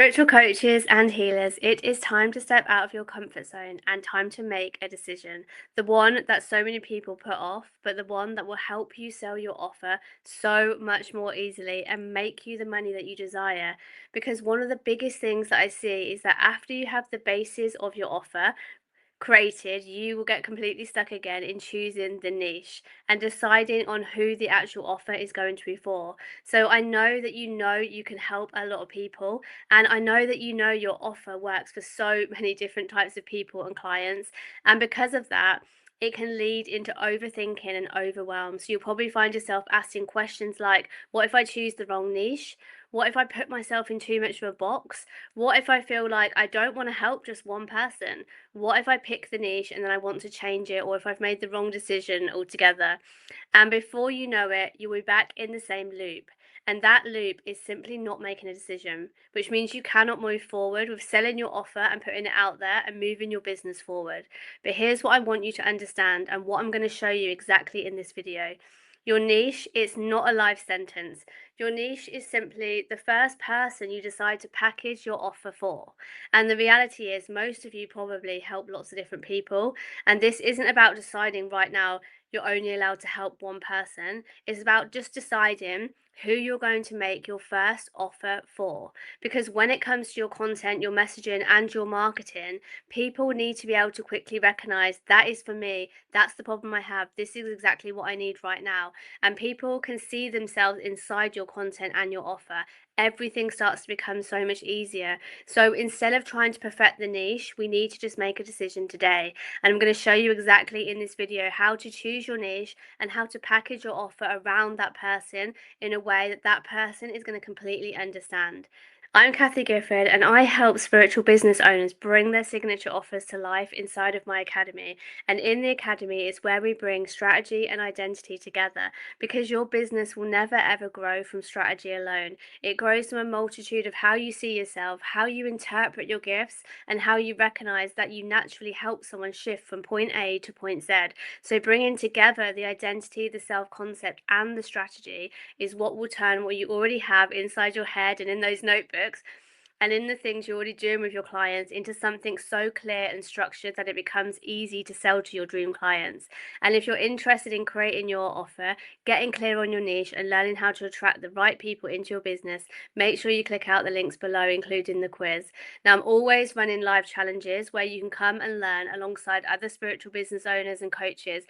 Spiritual coaches and healers, it is time to step out of your comfort zone and time to make a decision. The one that so many people put off, but the one that will help you sell your offer so much more easily and make you the money that you desire. Because one of the biggest things that I see is that after you have the basis of your offer created, you will get completely stuck again in choosing the niche and deciding on who the actual offer is going to be for. So I know you can help a lot of people, and I know that your offer works for so many different types of people and clients. And because of that, it can lead into overthinking and overwhelm. So you'll probably find yourself asking questions like, what if I choose the wrong niche? What if I put myself in too much of a box? What if I feel like I don't want to help just one person? What if I pick the niche and then I want to change it, or if I've made the wrong decision altogether? And before you know it, you'll be back in the same loop. And that loop is simply not making a decision, which means you cannot move forward with selling your offer and putting it out there and moving your business forward. But here's what I want you to understand and what I'm going to show you exactly in this video. Your niche is not a life sentence. Your niche is simply the first person you decide to package your offer for. And the reality is, most of you probably help lots of different people. And this isn't about deciding right now you're only allowed to help one person. It's about just deciding who you're going to make your first offer for. Because when it comes to your content, your messaging, and your marketing, people need to be able to quickly recognize that is for me. That's the problem I have. This is exactly what I need right now. And people can see themselves inside your content and your offer. Everything starts to become so much easier. So instead of trying to perfect the niche, we need to just make a decision today. And I'm going to show you exactly in this video how to choose your niche and how to package your offer around that person in a way that that person is going to completely understand. I'm Kathy Gifford, and I help spiritual business owners bring their signature offers to life inside of my academy. And in the academy is where we bring strategy and identity together, because your business will never ever grow from strategy alone. It grows from a multitude of how you see yourself, how you interpret your gifts, and how you recognize that you naturally help someone shift from point A to point Z. So bringing together the identity, the self-concept, and the strategy is what will turn what you already have inside your head and in those notebooks and in the things you're already doing with your clients into something so clear and structured that it becomes easy to sell to your dream clients. And if you're interested in creating your offer, getting clear on your niche, and learning how to attract the right people into your business, make sure you click out the links below, including the quiz. Now, I'm always running live challenges where you can come and learn alongside other spiritual business owners and coaches.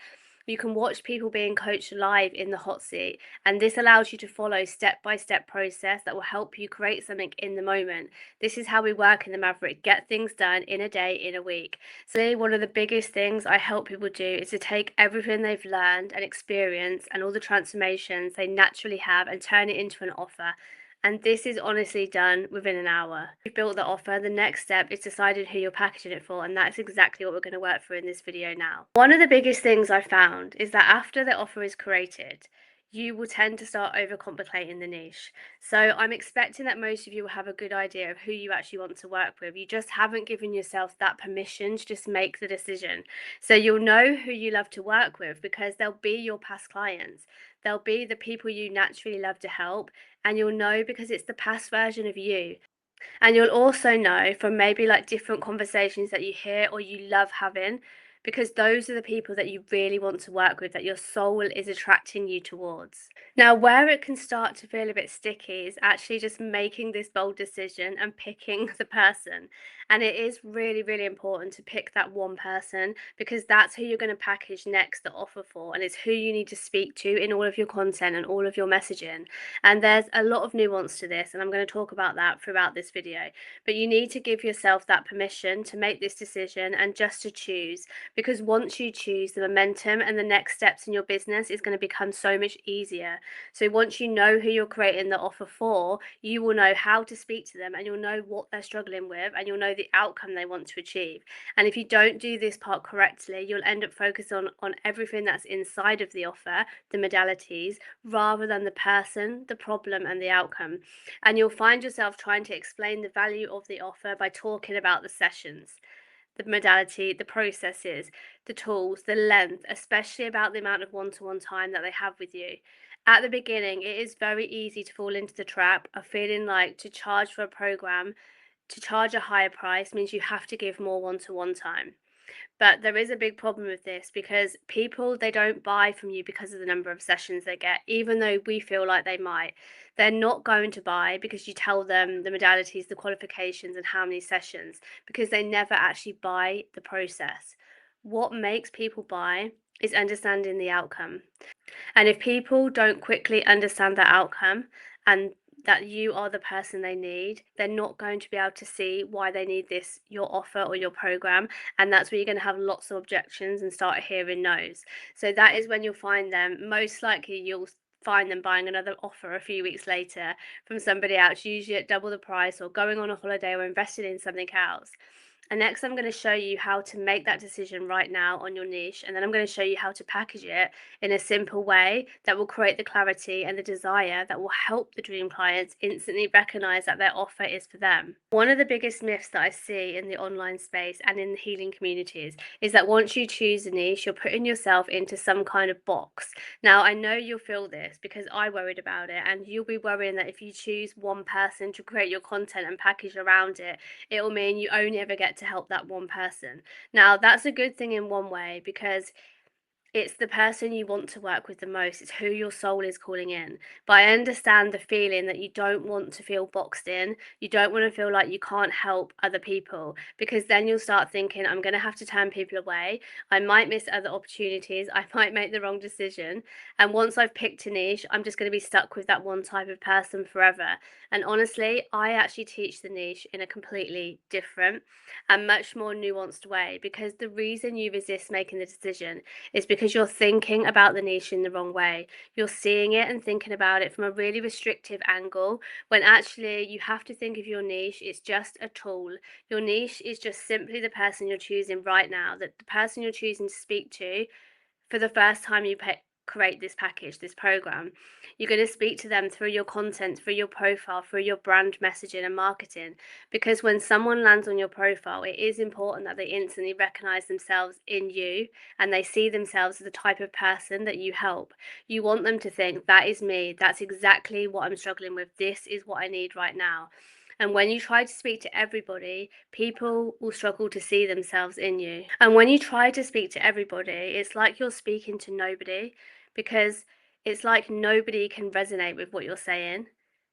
You can watch people being coached live in the hot seat, and this allows you to follow step-by-step process that will help you create something in the moment. This is how we work in the Maverick: get things done in a day, in a week. So one of the biggest things I help people do is to take everything they've learned and experienced and all the transformations they naturally have and turn it into an offer. And this is honestly done within an hour. You've built the offer. The next step is deciding who you're packaging it for, and that's exactly what we're going to work through in this video now. One of the biggest things I found is that after the offer is created, you will tend to start overcomplicating the niche. So I'm expecting that most of you will have a good idea of who you actually want to work with. You just haven't given yourself that permission to just make the decision. So you'll know who you love to work with because they'll be your past clients. They'll be the people you naturally love to help, and you'll know because it's the past version of you. And you'll also know from maybe like different conversations that you hear or you love having, because those are the people that you really want to work with, that your soul is attracting you towards. Now, where it can start to feel a bit sticky is actually just making this bold decision and picking the person. And it is really, really important to pick that one person because that's who you're going to package next the offer for. And it's who you need to speak to in all of your content and all of your messaging. And there's a lot of nuance to this, and I'm going to talk about that throughout this video. But you need to give yourself that permission to make this decision and just to choose, because once you choose, the momentum and the next steps in your business is going to become so much easier. So once you know who you're creating the offer for, you will know how to speak to them, and you'll know what they're struggling with, and you'll know the outcome they want to achieve. And if you don't do this part correctly, you'll end up focused on everything that's inside of the offer, the modalities, rather than the person, the problem, and the outcome. And you'll find yourself trying to explain the value of the offer by talking about the sessions, the modality, the processes, the tools, the length, especially about the amount of one-to-one time that they have with you. At the beginning, it is very easy to fall into the trap of feeling like to charge for a program to charge a higher price means you have to give more one-to-one time. But there is a big problem with this because people, they don't buy from you because of the number of sessions they get, even though we feel like they might. They're not going to buy because you tell them the modalities, the qualifications, and how many sessions, because they never actually buy the process. What makes people buy is understanding the outcome. And if people don't quickly understand that outcome and that you are the person they need, they're not going to be able to see why they need this, your offer or your program. And that's where you're going to have lots of objections and start hearing no's. So that is when you'll find them, most likely you'll find them buying another offer a few weeks later from somebody else, usually at double the price, or going on a holiday or investing in something else. And next, I'm going to show you how to make that decision right now on your niche. And then I'm going to show you how to package it in a simple way that will create the clarity and the desire that will help the dream clients instantly recognize that their offer is for them. One of the biggest myths that I see in the online space and in the healing communities is that once you choose a niche, you're putting yourself into some kind of box. Now, I know you'll feel this because I worried about it, and you'll be worrying that if you choose one person to create your content and package around it, it will mean you only ever get to help that one person. Now, that's a good thing in one way because it's the person you want to work with the most. It's who your soul is calling in. But I understand the feeling that you don't want to feel boxed in. You don't want to feel like you can't help other people, because then you'll start thinking, I'm going to have to turn people away. I might miss other opportunities. I might make the wrong decision. And once I've picked a niche, I'm just going to be stuck with that one type of person forever. And honestly, I actually teach the niche in a completely different and much more nuanced way, because the reason you resist making the decision is because you're thinking about the niche in the wrong way. You're seeing it and thinking about it from a really restrictive angle, when actually you have to think of your niche, it's just a tool. Your niche is just simply the person you're choosing right now, that the person you're choosing to speak to for the first time you create this package, this program. You're going to speak to them through your content, through your profile, through your brand messaging and marketing. Because when someone lands on your profile, it is important that they instantly recognize themselves in you and they see themselves as the type of person that you help. You want them to think, that is me, that's exactly what I'm struggling with, this is what I need right now. And when you try to speak to everybody, people will struggle to see themselves in you. And when you try to speak to everybody, it's like you're speaking to nobody, because it's like nobody can resonate with what you're saying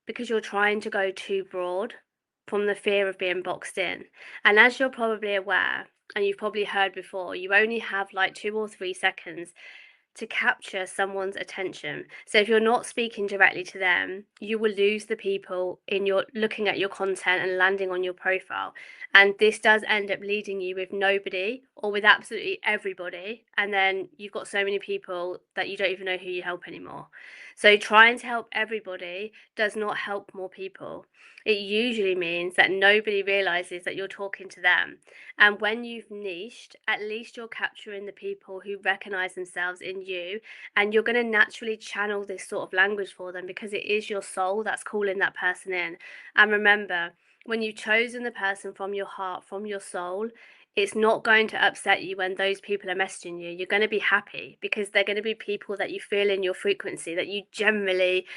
because you're trying to go too broad from the fear of being boxed in. And as you're probably aware, and you've probably heard before, you only have like 2 or 3 seconds to capture someone's attention. So if you're not speaking directly to them, you will lose the people in your looking at your content and landing on your profile. And this does end up leading you with nobody or with absolutely everybody. And then you've got so many people that you don't even know who you help anymore. So trying to help everybody does not help more people. It usually means that nobody realizes that you're talking to them. And when you've niched, at least you're capturing the people who recognize themselves in you, and you're going to naturally channel this sort of language for them because it is your soul that's calling that person in. And remember, when you've chosen the person from your heart, from your soul, it's not going to upset you when those people are messaging you. You're going to be happy because they're going to be people that you feel in your frequency, that you genuinely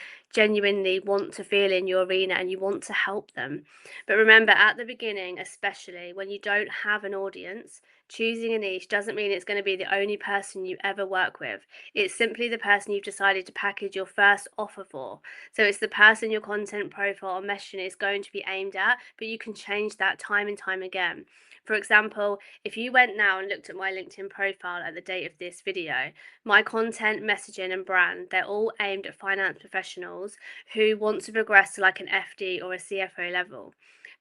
want to feel in your arena, and you want to help them. But remember, at the beginning, especially when you don't have an audience, choosing a niche doesn't mean it's going to be the only person you ever work with. It's simply the person you've decided to package your first offer for. So it's the person your content profile or messaging is going to be aimed at, but you can change that time and time again. For example, if you went now and looked at my LinkedIn profile at the date of this video, my content, messaging, and brand, they're all aimed at finance professionals who want to progress to like an FD or a CFO level.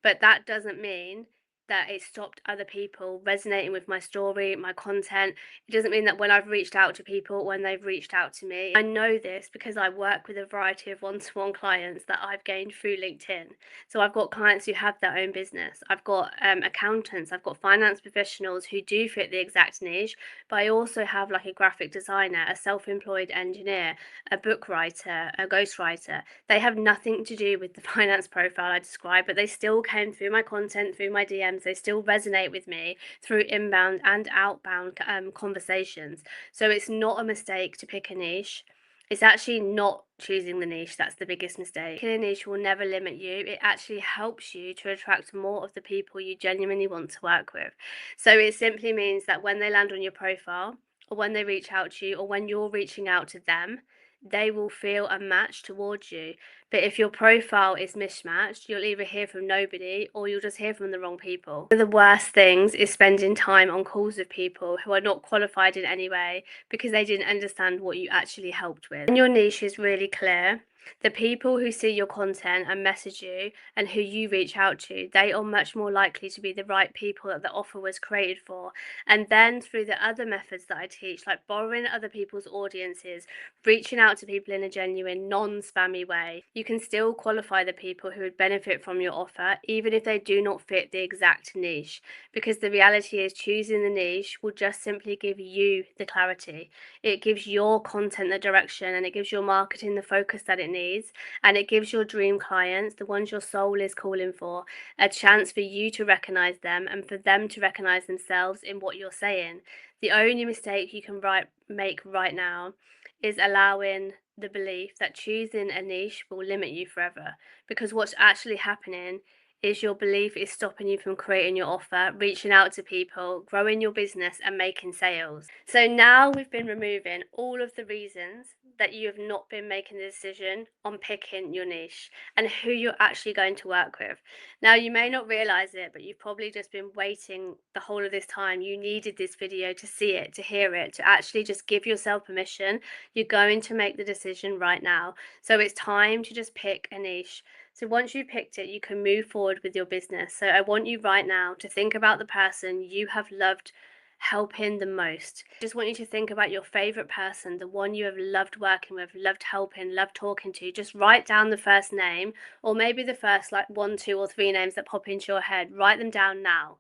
But that doesn't mean that it stopped other people resonating with my story, my content. It doesn't mean that when I've reached out to people, when they've reached out to me, I know this because I work with a variety of one-to-one clients that I've gained through LinkedIn. So I've got clients who have their own business. I've got accountants, I've got finance professionals who do fit the exact niche, but I also have like a graphic designer, a self-employed engineer, a book writer, a ghostwriter. They have nothing to do with the finance profile I described, but they still came through my content, through my DMs. They still resonate with me through inbound and outbound conversations. So it's not a mistake to pick a niche. It's actually not choosing the niche that's the biggest mistake. A niche will never limit you. It actually helps you to attract more of the people you genuinely want to work with. So it simply means that when they land on your profile, or when they reach out to you, or when you're reaching out to them, they will feel a match towards you. But if your profile is mismatched, you'll either hear from nobody or you'll just hear from the wrong people. One of the worst things is spending time on calls with people who are not qualified in any way because they didn't understand what you actually helped with. When your niche is really clear, the people who see your content and message you and who you reach out to, they are much more likely to be the right people that the offer was created for. And then through the other methods that I teach, like borrowing other people's audiences, reaching out to people in a genuine, non-spammy way, you can still qualify the people who would benefit from your offer, even if they do not fit the exact niche. Because the reality is, choosing the niche will just simply give you the clarity. It gives your content the direction, and it gives your marketing the focus that it needs, and it gives your dream clients, the ones your soul is calling for, a chance for you to recognize them and for them to recognize themselves in what you're saying. The only mistake you can make right now is allowing the belief that choosing a niche will limit you forever, because what's actually happening is your belief is stopping you from creating your offer, reaching out to people, growing your business, and making sales. So now we've been removing all of the reasons that you have not been making the decision on picking your niche and who you're actually going to work with. Now, you may not realize it, but you've probably just been waiting the whole of this time. You needed this video to see it, to hear it, to actually just give yourself permission. You're going to make the decision right now. So it's time to just pick a niche. So once you've picked it, you can move forward with your business. So I want you right now to think about the person you have loved helping the most. I just want you to think about your favorite person, the one you have loved working with, loved helping, loved talking to. Just write down the first name, or maybe the first like 1, 2, or 3 names that pop into your head. Write them down now.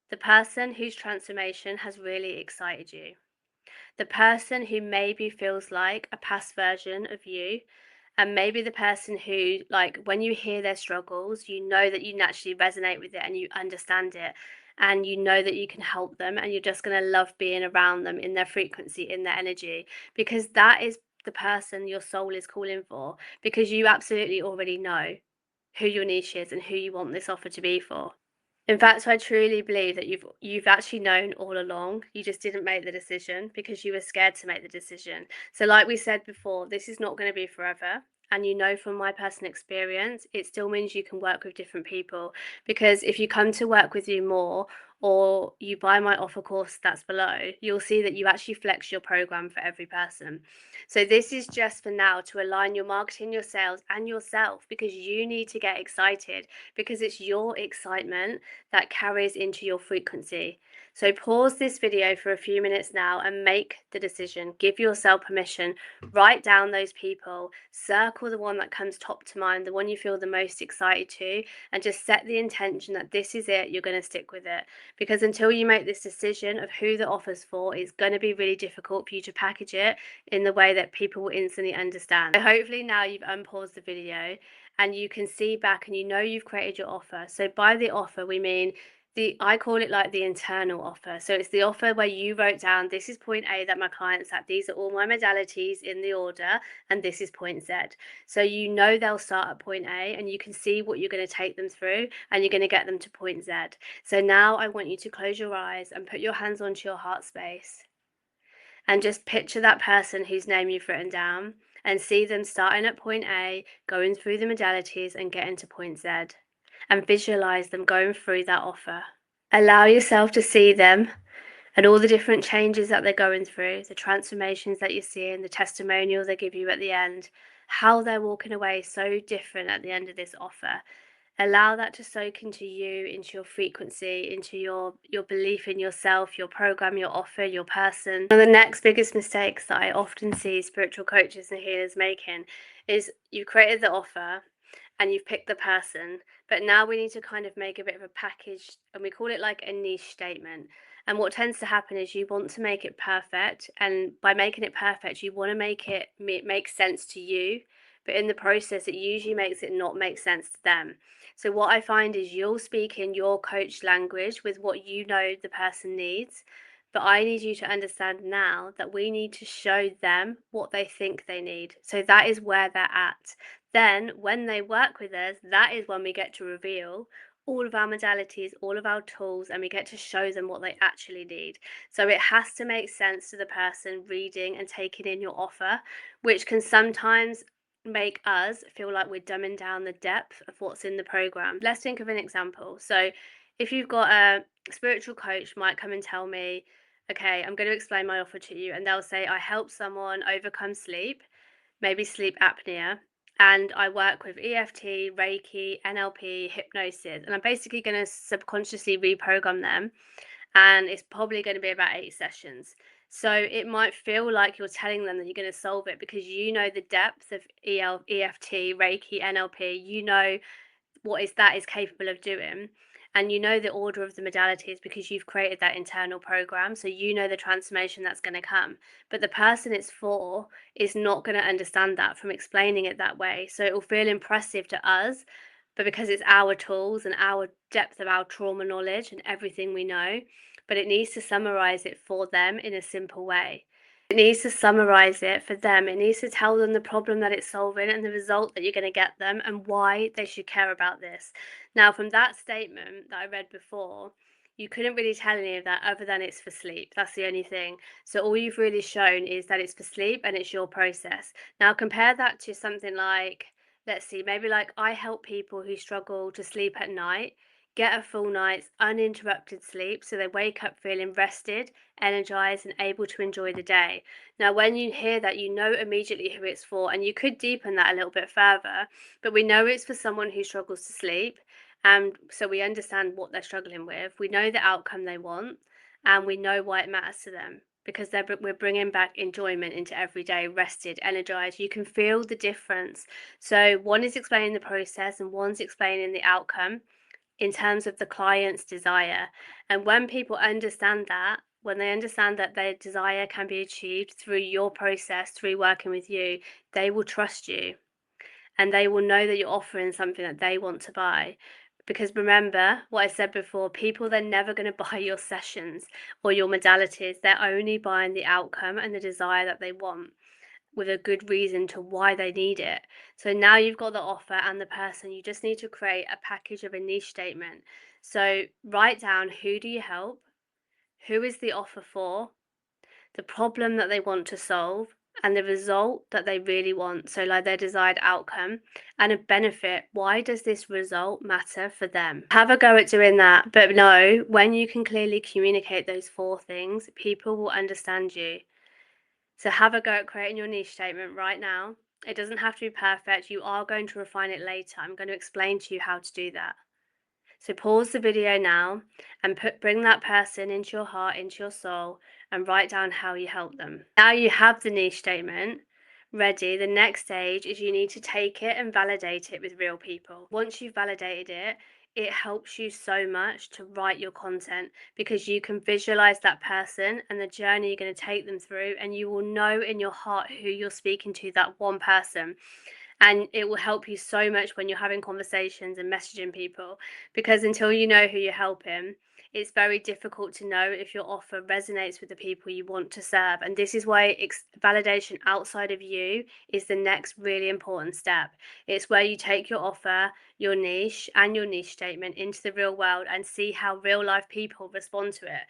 The person whose transformation has really excited you. The person who maybe feels like a past version of you, and maybe the person who, like, when you hear their struggles, you know that you naturally resonate with it and you understand it, and you know that you can help them, and you're just going to love being around them in their frequency, in their energy, because that is the person your soul is calling for, because you absolutely already know who your niche is and who you want this offer to be for. In fact, I truly believe that you've actually known all along. You just didn't make the decision because you were scared to make the decision. So like we said before, this is not going to be forever. And you know from my personal experience, it still means you can work with different people, because if you come to work with you more, or you buy my offer course that's below, you'll see that you actually flex your program for every person. So this is just for now to align your marketing, your sales, and yourself, because you need to get excited, because it's your excitement that carries into your frequency. So pause this video for a few minutes now and make the decision. Give yourself permission. Write down those people. Circle the one that comes top to mind, the one you feel the most excited to, and just set the intention that this is it. You're going to stick with it, because until you make this decision of who the offer's for, it's going to be really difficult for you to package it in the way that people will instantly understand. So hopefully now you've unpaused the video and you can see back and you know you've created your offer. So by the offer, we mean I call it like the internal offer. So it's the offer where you wrote down, this is point A that my client's at, these are all my modalities in the order, and this is point Z. So you know they'll start at point A and you can see what you're going to take them through, and you're going to get them to point Z. So now I want you to close your eyes and put your hands onto your heart space and just picture that person whose name you've written down, and see them starting at point A, going through the modalities and getting to point Z, and visualize them going through that offer. Allow yourself to see them and all the different changes that they're going through, the transformations that you're seeing, the testimonial they give you at the end, how they're walking away so different at the end of this offer. Allow that to soak into you, into your frequency, into your belief in yourself, your program, your offer, your person. One of the next biggest mistakes that I often see spiritual coaches and healers making is you've created the offer and you've picked the person, but now we need to kind of make a bit of a package, and we call it like a niche statement. And what tends to happen is you want to make it perfect, and by making it perfect, you want to make it make sense to you, but in the process, it usually makes it not make sense to them. So what I find is you'll speak in your coach language with what you know the person needs, But I need you to understand now that we need to show them what they think they need. So that is where they're at. Then, when they work with us, that is when we get to reveal all of our modalities, all of our tools, and we get to show them what they actually need. So it has to make sense to the person reading and taking in your offer, which can sometimes make us feel like we're dumbing down the depth of what's in the program. Let's think of an example. So if you've got a spiritual coach might come and tell me, okay, I'm going to explain my offer to you, and they'll say, I help someone overcome sleep, maybe sleep apnea, and I work with EFT, Reiki, NLP, hypnosis, and I'm basically going to subconsciously reprogram them, and it's probably going to be about 8 sessions. So it might feel like you're telling them that you're going to solve it because you know the depth of EFT, Reiki, NLP, you know what is that is capable of doing, and you know the order of the modalities because you've created that internal program, so you know the transformation that's going to come. But the person it's for is not going to understand that from explaining it that way, so it will feel impressive to us, but because it's our tools and our depth of our trauma knowledge and everything we know, but it needs to summarize it for them in a simple way. It needs to summarize it for them. It needs to tell them the problem that it's solving and the result that you're going to get them and why they should care about this. Now, from that statement that I read before, you couldn't really tell any of that other than it's for sleep. That's the only thing. So all you've really shown is that it's for sleep and it's your process. Now compare that to something like, let's see, maybe like I help people who struggle to sleep at night get a full night's uninterrupted sleep so they wake up feeling rested, energized, and able to enjoy the day. Now, when you hear that, you know immediately who it's for, and you could deepen that a little bit further, but we know it's for someone who struggles to sleep. And so we understand what they're struggling with, we know the outcome they want, and we know why it matters to them because we're bringing back enjoyment into every day, rested, energized. You can feel the difference. So one is explaining the process and one's explaining the outcome in terms of the client's desire. And when people understand that, when they understand that their desire can be achieved through your process, through working with you, they will trust you and they will know that you're offering something that they want to buy. Because remember what I said before, people, they're never going to buy your sessions or your modalities. They're only buying the outcome and the desire that they want, with a good reason to why they need it. So now you've got the offer and the person, you just need to create a package of a niche statement. So write down, who do you help? Who is the offer for? The problem that they want to solve, and the result that they really want. So like their desired outcome and a benefit. Why does this result matter for them? Have a go at doing that, but know when you can clearly communicate those 4 things, people will understand you. So have a go at creating your niche statement right now. It doesn't have to be perfect. You are going to refine it later. I'm going to explain to you how to do that. So pause the video now and bring that person into your heart, into your soul, and write down how you help them. Now you have the niche statement ready. The next stage is you need to take it and validate it with real people. Once you've validated it, it helps you so much to write your content because you can visualize that person and the journey you're going to take them through, and you will know in your heart who you're speaking to, that one person. And it will help you so much when you're having conversations and messaging people, because until you know who you're helping, it's very difficult to know if your offer resonates with the people you want to serve. And this is why validation outside of you is the next really important step. It's where you take your offer, your niche, and your niche statement into the real world and see how real life people respond to it.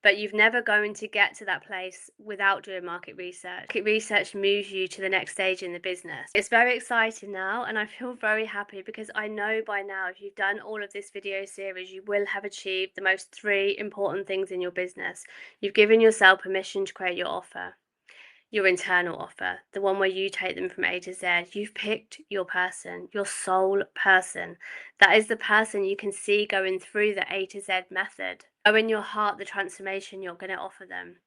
But you've never going to get to that place without doing market research. Market research moves you to the next stage in the business. It's very exciting now, and I feel very happy because I know by now, if you've done all of this video series, you will have achieved the most 3 important things in your business. You've given yourself permission to create your offer, your internal offer, the one where you take them from A to Z. You've picked your person, your soul person. That is the person you can see going through the A to Z method. Know in your heart the transformation you're going to offer them.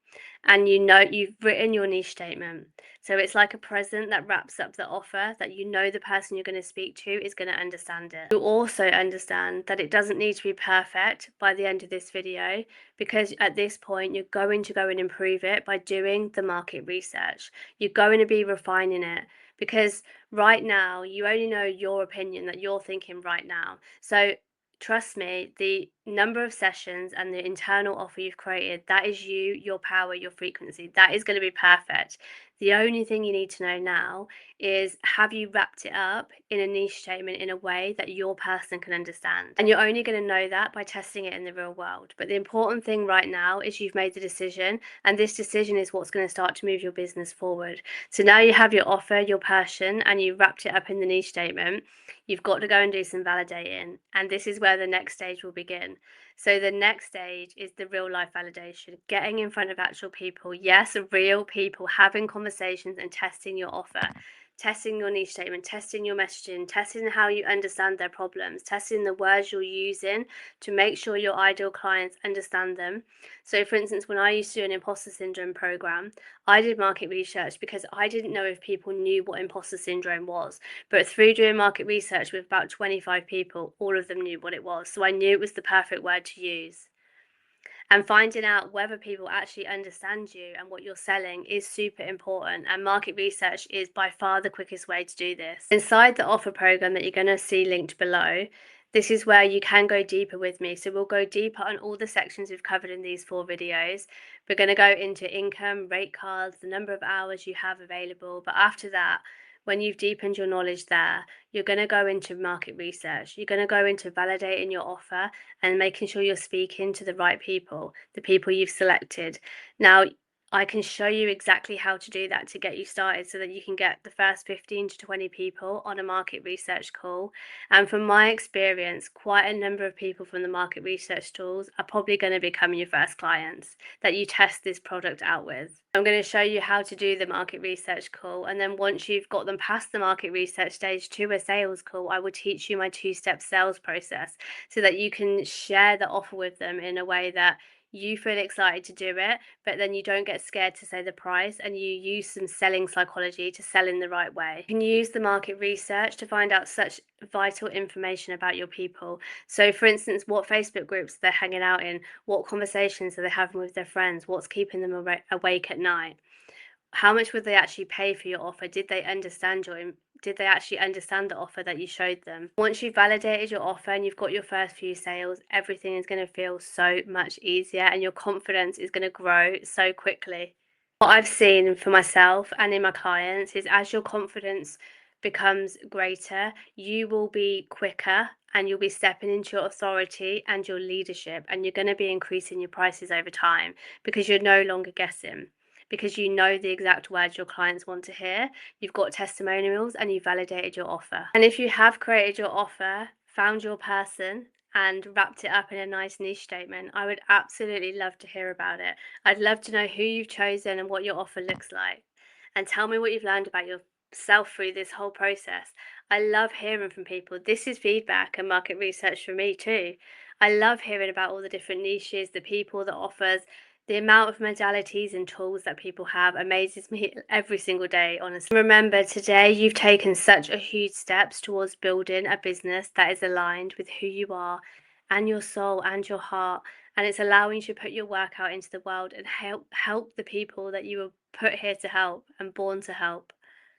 And you know you've written your niche statement. So it's like a present that wraps up the offer, that you know the person you're going to speak to is going to understand it. You also understand that it doesn't need to be perfect by the end of this video, because at this point you're going to go and improve it by doing the market research. You're going to be refining it, because right now you only know your opinion that you're thinking right now. So trust me, the number of sessions and the internal offer you've created, that is you, your power, your frequency. That is going to be perfect. The only thing you need to know now is, have you wrapped it up in a niche statement in a way that your person can understand? And you're only going to know that by testing it in the real world. But the important thing right now is you've made the decision, and this decision is what's going to start to move your business forward. So now you have your offer, your passion, and you've wrapped it up in the niche statement. You've got to go and do some validating. And this is where the next stage will begin. So the next stage is the real life validation, getting in front of actual people. Yes, real people, having conversations and testing your offer, testing your niche statement, testing your messaging, testing how you understand their problems, testing the words you're using to make sure your ideal clients understand them. So for instance, when I used to do an imposter syndrome program, I did market research because I didn't know if people knew what imposter syndrome was. But through doing market research with about 25 people, all of them knew what it was. So I knew it was the perfect word to use. And finding out whether people actually understand you and what you're selling is super important. And market research is by far the quickest way to do this. Inside the offer program that you're going to see linked below, this is where you can go deeper with me. So we'll go deeper on all the sections we've covered in these 4 videos. We're going to go into income, rate cards, the number of hours you have available. But after that, when you've deepened your knowledge there, you're going to go into market research. You're going to go into validating your offer and making sure you're speaking to the right people, the people you've selected. Now, I can show you exactly how to do that to get you started so that you can get the first 15 to 20 people on a market research call. And from my experience, quite a number of people from the market research tools are probably going to become your first clients that you test this product out with. I'm going to show you how to do the market research call. And then once you've got them past the market research stage to a sales call, I will teach you my 2-step sales process so that you can share the offer with them in a way that you feel excited to do it, but then you don't get scared to say the price, and you use some selling psychology to sell in the right way. You can use the market research to find out such vital information about your people. So for instance, what Facebook groups they're hanging out in, what conversations are they having with their friends, what's keeping them awake at night, how much would they actually pay for your offer? Did they actually understand the offer that you showed them? Once you've validated your offer and you've got your first few sales, everything is going to feel so much easier and your confidence is going to grow so quickly. What I've seen for myself and in my clients is, as your confidence becomes greater, you will be quicker and you'll be stepping into your authority and your leadership, and you're going to be increasing your prices over time because you're no longer guessing, because you know the exact words your clients want to hear. You've got testimonials and you validated your offer. And if you have created your offer, found your person, and wrapped it up in a nice niche statement, I would absolutely love to hear about it. I'd love to know who you've chosen and what your offer looks like. And tell me what you've learned about yourself through this whole process. I love hearing from people. This is feedback and market research for me too. I love hearing about all the different niches, the people, the offers. The amount of modalities and tools that people have amazes me every single day, honestly. Remember, today you've taken such a huge steps towards building a business that is aligned with who you are and your soul and your heart, and it's allowing you to put your work out into the world and help the people that you were put here to help and born to help.